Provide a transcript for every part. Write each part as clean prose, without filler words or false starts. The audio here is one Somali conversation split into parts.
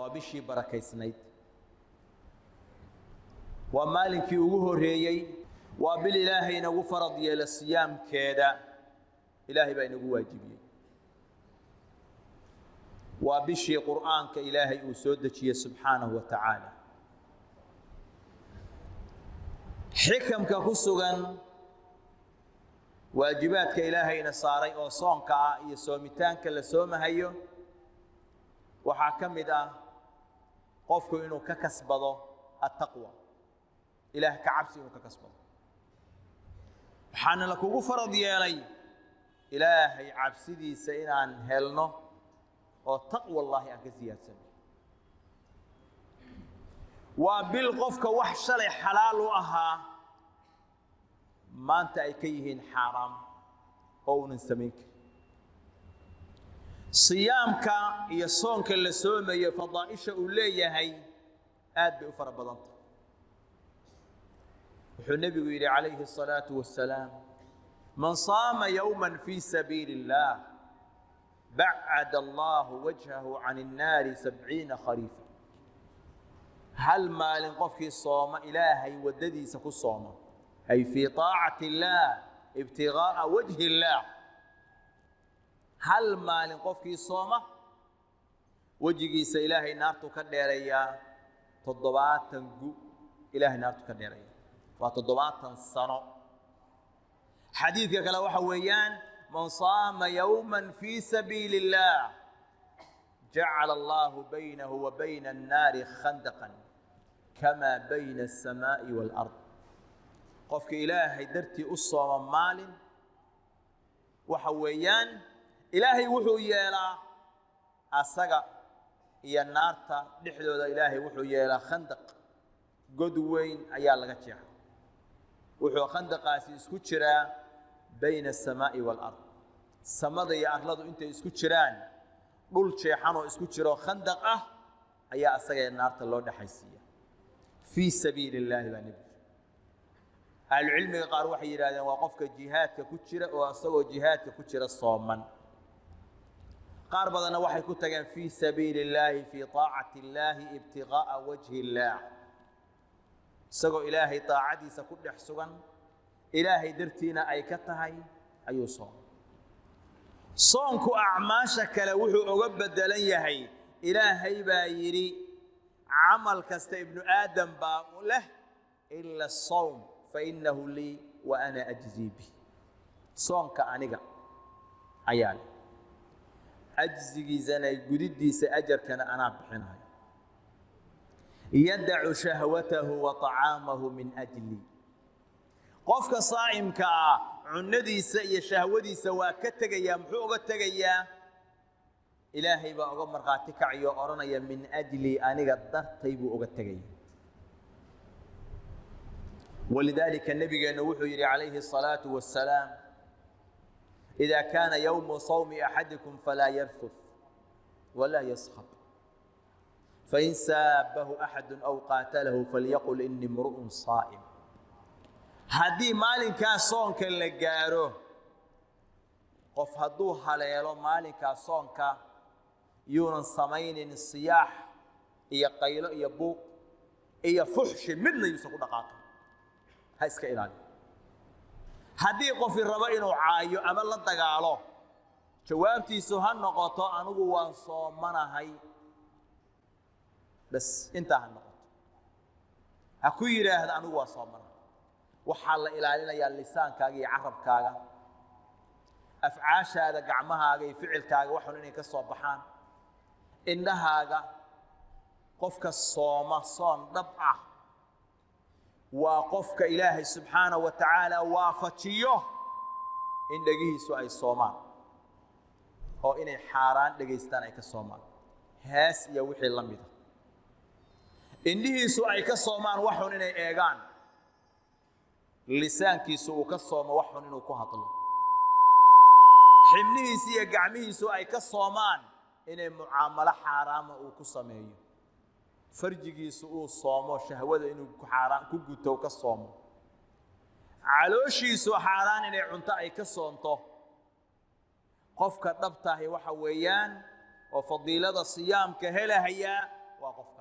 وبشي بركة سنيد ومالك يوجه ريي وبالإله نو فرض يل الصيام كذا إلهي بين واجبي وبشي قرآن كإلهي أسودك سبحانه وتعالى حكم كخصوصا واجبات كإلهي نصاري أو صونك يسومتان كلا سوم هيو وحاكم إذا قفك إنه ككسبه التقوى إله كعبسي إنه ككسبه حان لك فرض يالي إلهي عبسدي سينان هلنو وتقوى الله أكزيات سمي وبالقفك وحش لي حلال أها ما أنت أكيهن حرام أو نسميك صيامك يصونك اللي سوما يفضائش أولي هي آد بأفر بضنط النبي عليه الصلاة والسلام من صام يوما في سبيل الله بعد الله وجهه عن النار 70 خريفا هل ما لنقفك الصوم إلهي وددي سكو الصوم أي في طاعة الله ابتغاء وجه الله هل ما لنقفك الصوم وجهي سإلهي نار تكديريا تضبات تنقو إلهي نار تكديريا وتضبات تنصنع حديث كلا وحويان من صام يوما في سبيل الله جعل الله بينه وبين النار خندقا كما بين السماء والأرض قفك إلهي درتي الصوم مال وحويان إلهي وحو يالا أسقى يا النار دحدود إلهي وحو يالا خندق قدوين أيال لغتشيح وحو خندق اسكو جرا بين السماء والأرض السماء يا أرض أنت اسكو جران dhul jeexan oo isku jiro khandaq ah ayaa asaga naarta loo dhaxaysiya fi sabiilillahi wa nabi al-ilmi qaar waxay yiraahdeen waa qofka jihaadka ku jira oo asagoo jihaadka ku jira sooman qaar badana waxay ku tageen fi sabiilillahi fi taa'ati illahi ibtigaa'a wajhi illah asagoo ilaahay taa'adiisa ku dhex sugan ilaahay dartiina ay ka tahay ayuu soom صونك أعماشك لوحو أغبدلن يهي إلهي بايري عمل كست ابن آدم له إلا الصوم فإنه لي وأنا أجزي به صونك أنيقا عيالي أجزي زني قددي سأجر كان أنا بحنها يدع شهوته وطعامه من أجلي قفك صائم كا cunadiisa iyo shahwadiisa waa ka tagaya muxuu uga tagayaa ilaahay baa uga marqaati kaciyo oranaya min ajli aniga dartay buu uga tagaya ولذلك النبي نوح يري عليه الصلاة والسلام إذا كان يوم صوم أحدكم فلا يرفث ولا يسخط فإن سابه أحد أو قاتله فليقل إني امرؤ صائم haddii maalinkaa soonka la gaaro qof hadduu haleelo maalinkaa soonka yuunan samaynin siyaax iyo qaylo iyo buuq iyo fuxshi midna yuusan ku dhaqaaqin ha iska ilaaliyo haddii qofi rabo inuu caayo ama la dagaalo jawaabtiisu ha noqoto anigu waan soomanahay bas intaa ha noqoto ha ku yidhaahda anigu waa soomanahay waxaa la ilaalinayaa lisaankaaga iyo carabkaaga afcaashaada gacmahaaga iyo ficilkaaga waxun inay ka soo baxaan indhahaaga qofka sooma soon dhab ah waa qofka ilaahay subxaanahu wa tacaala waafajiyo in dhagihiisu ay soomaan oo inay xaaraan dhageystaan ay ka soomaan hees iyo wixii la mida indhihiisu ay ka soomaan waxun inay eegaan lisaankiisu uu ka soomo waxun inuu ku hadlo xibnihiisu iyo gacmihiisu ay ka soomaan inay mucaamalo xaaraama uu ku sameeyo farjigiisu uu soomo shahwada inuu ku guto ka soomo calooshiisu xaaraan inay cunto ay ka soonto qofka dhabtahay waxa weeyaan oo fadiilada siyaamka helahaya وقفك.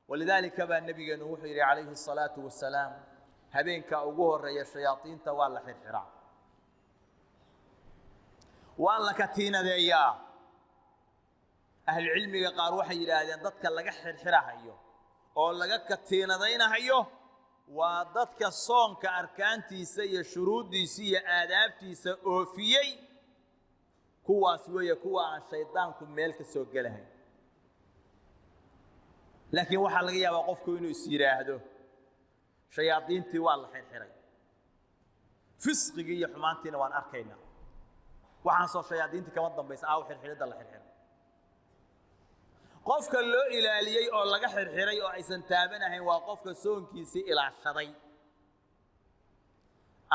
ولذلك بقى النبي نوحي عليه الصلاة والسلام هبينك أوجه الرجال الشياطين توالى حرحرا والله كتينا ذيا أهل العلم قالوا وحي إلى أن ضدك اللي حرحرا هيو أو اللي كتينا ذينا هيو وضدك الصون كأركان تيسي شروط تيسي آداب تيسي أوفيي كوا سوية كوا الشيطان كم ملك السوق له لكن waxa laga yaabaa qofku inuu is yiraahdo shayaadiintii waa la xirxiray fisqiga iyo xumaantiina waan arkaynaa waxaan soo shayaadiintii kama dambaysa aa xirxirida la xirxiray qofka loo ilaaliyay oo laga xirxiray oo aysan taabanahayn waa qofka soonkiisa ilaashaday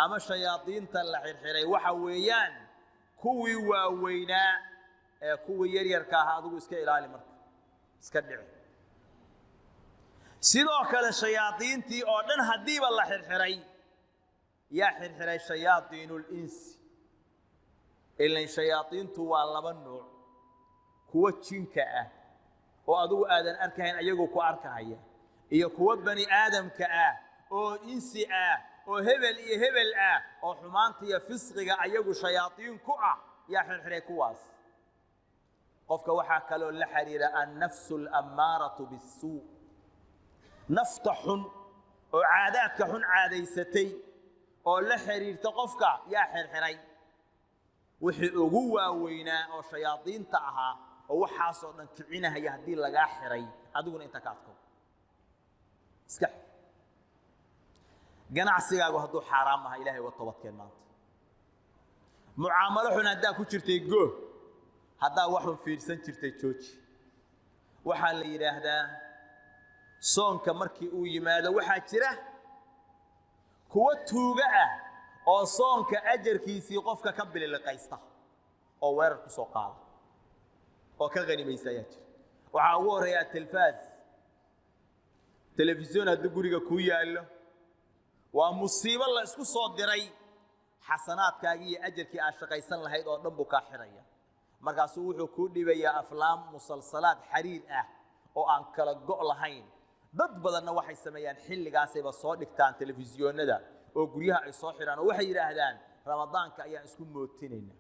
ama shayaadiinta la xirxiray waxa weeyaan kuwii waaweynaa ee kuwii yaryarka ah adigu iska ilaali marka iska dhici sidoo kale shayaadiintii oo dhan hadiiba la xirxiray yaa xirxiray shayaadiinul insi ilaa shayaadiintu waa laba nooc kuwa jinka ah oo adigu aadan arkayn ayagu ku arkahaya iyo kuwa bani aadamka ah oo insi ah oo hebel iyo hebel ah oo xumaanta iyo fisqiga ayagu shayaadiin ku ah yaa xirxiray kuwaas qofka waxa kale oo la xiriira an-nafsul ammaratu bis-suu nafta xun oo caadaadka xun caadaysatay oo la xiriirta qofka yaa xirxiray wixii ugu waaweynaa oo shayaadiinta ahaa oo waxaas oo dhan kicinaya hadii laga xiray adiguna inta ka adko iska ganacsigaagu hadduu xaraam ah ilaahay waa toobadkeen maanta mucaamalo xun hadaa ku jirtay go hadaa wax u fiirsan jirtay jooji waxa la yiraahdaa soonka markii uu yimaado waxa jira kuwa tuuga ah oo soonka ajarkiisii qofka ka bililqaysta oo weerar ku soo qaada oo ka qanimaysaa jira waxa ugu horeeya telefisyon hadda guriga ku yaalo waa musiibo la isku soo diray xasanaadkaaga iyo ajarkii aad shaqaysan lahayd oo dhan buu ka xiraya markaas wuxuu ku dhibayaa aflaam musalsalaad xariir ah oo aan kala go' lahayn dad badanna waxay sameeyaan xilligaasayba soo dhigtaan telefisyoonada oo guryaha ay soo xiraan oo waxay yiraahdaan ramadaanka ayaa isku mootinayna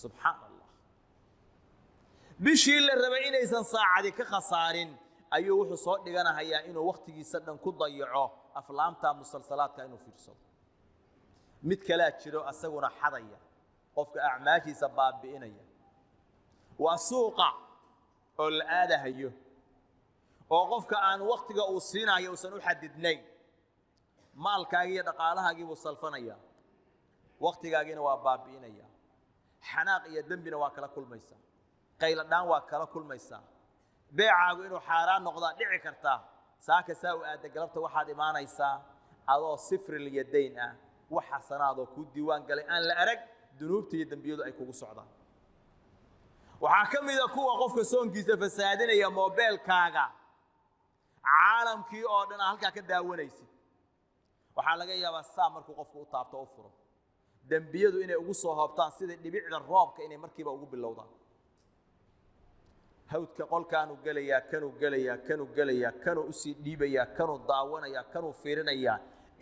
subhanallah bishii la rabay inaysan saacadi ka khasaarin ayuu wuxuu soo dhiganayaa inuu waqtigiisa dhan ku dayaco aflaamta musalsalaadka inuu fiirsado mid kala jiro asaguna xadaya qofka acmaashiisa baabi'inaya waa suuqa oo la aadahayo oo qofka aan waqtiga uu siinayo uusan u xadidnayn maalkaaga iyo dhaqaalahaaga uu salfanaya waqtigaagina waa baabi'inaya xanaaq iyo dambina waa kala kulmaysa qayla dhaan waa kala kulmaysa beecaagu inuu xaaraan noqdo dhici karta saaka saa u aad galabta waxaad imaanaysaa adoo sifr liyadayn ah waxa sanaado ku diiwaan galay aan la arag dunuubta iyo dambiyadu ay kugu socdaan waxa kamida kuwa qofka soonkiisa fasaadinaya mobilkaaga caalamkii oo dhan halka ka daawanaysid waxa laga yaabaa saa markuu qofku u taabto oo furo dambiyadu inay ugu soo hoobtaan sida dhibicda roobka inay markiiba ugu bilowdaan hawdka qolkaanu galaya kanu u sii dhiibaya kanu daawanaya kanu fiirinaya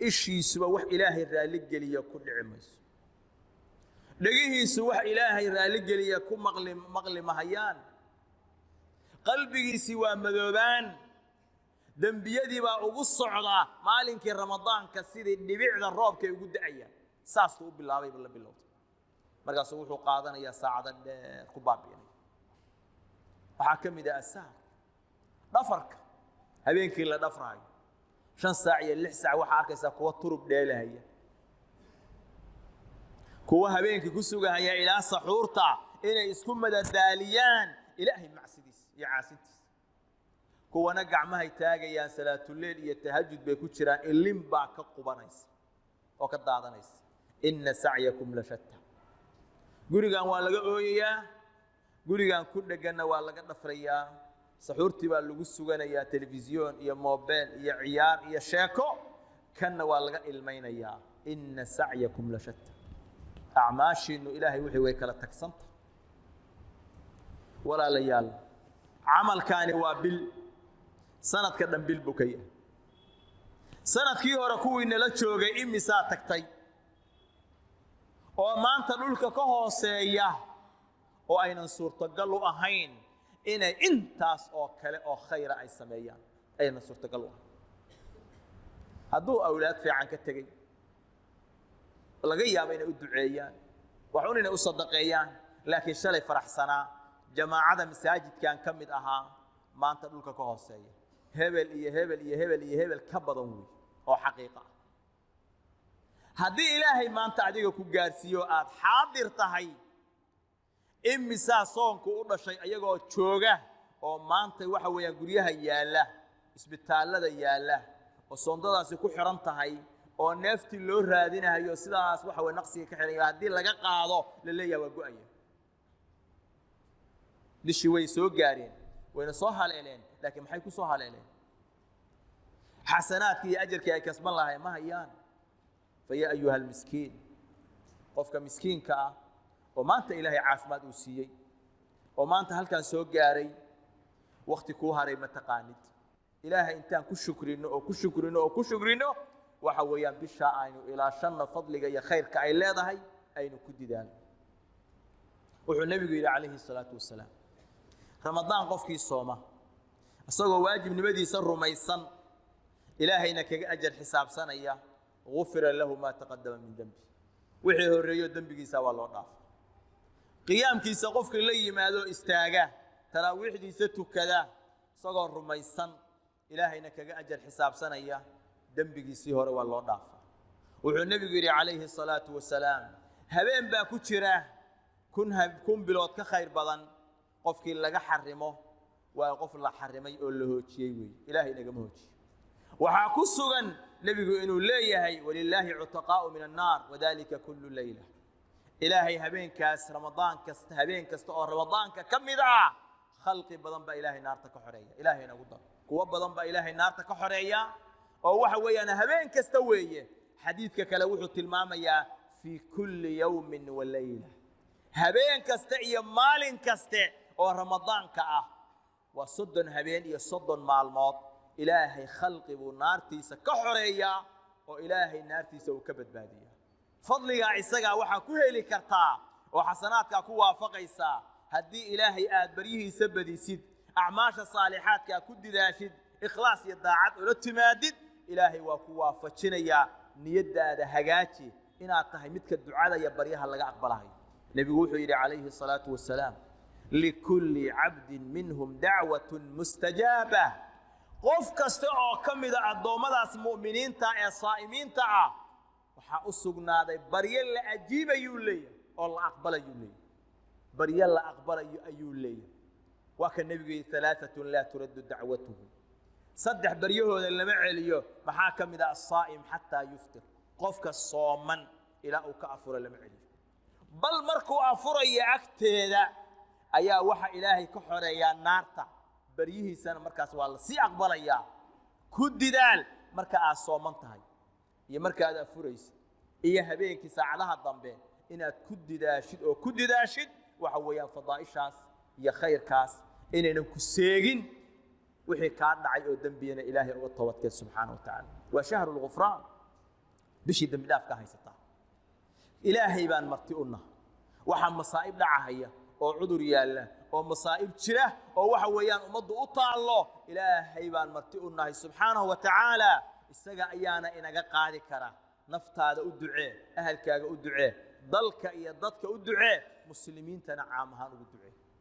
ishiisuba wax ilaahay raali geliya ku dhici mayso dhagihiisu wax ilaahay raali geliya ku maqli mahayaan qalbigiisi waa madoobaan dambiyadii baa ugu socda maalinkii ramadaanka sidii dhibicda roobka ugu da'ayaan saas uu bilaabay la bilowday markaas wuxuu qaadanayaa saacada dheer ku baabiinay waxa kamida asaar dhafarka habeenkii la dhafraayo 5 saac iyo 6 saac waxa arkaysaa kuwa turub dheelahaya kuwa habeenkii ku sugahaya ilaa saxuurta inay isku madadaaliyaan ilaahay macsidiis iyo caasintiis kuwana gacmaha taagayaan salaatul leel iyo tahajjud bay ku jiraan ilin baa ka qubanaysa oo ka daadanaysa inna sa'yakum la shatta gurigan waa laga ooyayaa gurigan ku dhaganna waa laga dhafrayaa saxuurtii baa lagu suganayaa telefisyon iyo mobile iyo ciyaar iyo sheeko kanna waa laga ilmaynayaa inna sa'yakum la shatta a'maashinu ilaahay wixii way kala tagsanta wala layaal camalkaani waa bil sanadka dhan bil buu ka yahay sanadkii hore kuwii nala joogay imisaa tagtay oo maanta dhulka ka hooseeya oo aynan suurtagal u ahayn inay intaas oo kale oo khayra ay sameeyaan aynan suurtagal u ahayn hadduu awlaad fiican ka tegey laga yaabo inay u duceeyaan waxuun inay u sadaqeeyaan laakiin shalay faraxsanaa jamaacada masaajidkan ka mid ahaa maanta dhulka ka hooseeya hebel iyo hebel iyo hebel iyo hebel ka badan wey oo xaqiiqa ah haddii ilaahay maanta adiga ku gaarsiiyo aad xaadir tahay imisaa soonku u dhashay ayagoo jooga oo maanta waxa weeyaan guryaha yaalla isbitaallada yaalla oo soondadaasi ku xiran tahay oo neeftii loo raadinayo sidaas waxa weeye naqsiga ka xiran haddii laga qaado la leeyahay waa go'aya bishii way soo gaareen wayna soo haleeleen laakiin maxay ku soo haleeleen xasanaadkii iyo ajarkii ay kasban lahayn ma hayaan faya ayuha almiskiin qofka miskiinka ah oo maanta ilaahay caafimaad uu siiyey oo maanta halkan soo gaaray waqti kuu haray ma taqaanid ilaahay intaan ku shukrino oo ku shukrino oo ku shukrino waxa weeyaan bisha aynu ilaashanna fadliga iyo khayrka ay leedahay aynu ku didaano wuxuu nabigu yidhi calayhi salaatu wasalaam ramadaan qofkii sooma isagoo waajibnimadiisa rumaysan ilaahayna kaga ajar xisaabsanaya gufira lahu ma taqaddama min dambi wixii horeeyo dambigiisa waa loo dhaafay qiyaamkiisa qofkii la yimaado istaaga taraawiixdiisa tukada isagoo rumaysan ilaahayna kaga ajar xisaabsanaya dambigiisii hore waa loo dhaafay wuxuu nabigu yidhi calayhi salaatu wasalaam habeen baa ku jira kun bilood ka khayr badan qofkii laga xarimo waa qof la xarimay oo la hoojiyey weeye ilaahay nagama hoojiyo waxaa ku sugan nebigu inuu leeyahay walilaahi cutaqaa'u min annaar wadalika kullu layla ilaahay habeenkaas ramadaan kasta habeen kasta oo ramadaanka ka mid ah khalqi badan baa ilaahay naarta ka xoreeya ilaahay nagu dar kuwa badan baa ilaahay naarta ka xoreeya oo waxa weeyaan habeen kasta weeye xadiidka kale wuxuu tilmaamayaa fi kulli yawmin wa layla habeen kasta iyo maalin kaste oo ramadaanka ah waa 30 habeen iyo 30 maalmood ilaahay khalqi buu naartiisa ka xoreeyaa oo ilaahay naartiisa uu ka badbaadiyaa fadliga isaga waxa ku heli kartaa oo xasanaadka ku waafaqaysa haddii ilaahay aad bariyihiisa badisid acmaasha saalixaadka ku didaashid ikhlaas iyo daacad oo la timaadid ilaahay waa ku waafajinaya niyadaada hagaaji inaad tahay midka ducada iyo baryaha laga aqbalayo nabigu wuxuu yiri calayhi salaatu wasalaam likulli 'abdin minhum da'watun mustajaba qof kasta oo kamida adoomadaas muuminiinta ee saa'imiinta ah waxa u sugnaaday baryo la ajiibayo leeyahay oo la aqbalayo leeyahay baryo la aqbalayo ayuu leeyahay waa ka nabigu thalathatun la turaddu da'watuhu saddex baryahooda lama celiyo maxaa kamida as-saa'im hatta yuftir qofka sooman ila uu ka afuro lama celiyo bal markuu afurayo agteeda ayaa waxa ilaahay ka xoreeyaa naarta baryihiisana markaas waa la si aqbalaya ku didaal marka aad sooman tahay iyo marka aad afuraysid iyo habeenkii saacadaha dambe inaad ku didaashid oo ku didaashid waxa weeyaan fadaa'ishaas iyo khayrkaas inaynan ku seegin wixii ka dhacay oo dambiyana ilaahay uga toobadkeen subxaanahu wa ta'ala wa shahrul ghufraan bishii dambi dhaaf ka haysata ilaahay baan marti u nahay waxa masaa'ib dhacaya oo cudur yaalla oo masaa'ib jira oo waxa weeyaan ummaddu u taalo ilaahay baan marti u nahay subxaanahu wa ta'ala isaga ayaana inaga qaadi kara naftaada u ducee ahalkaaga u ducee dalka iyo dadka u ducee muslimiintana caam ahaan ugu ducee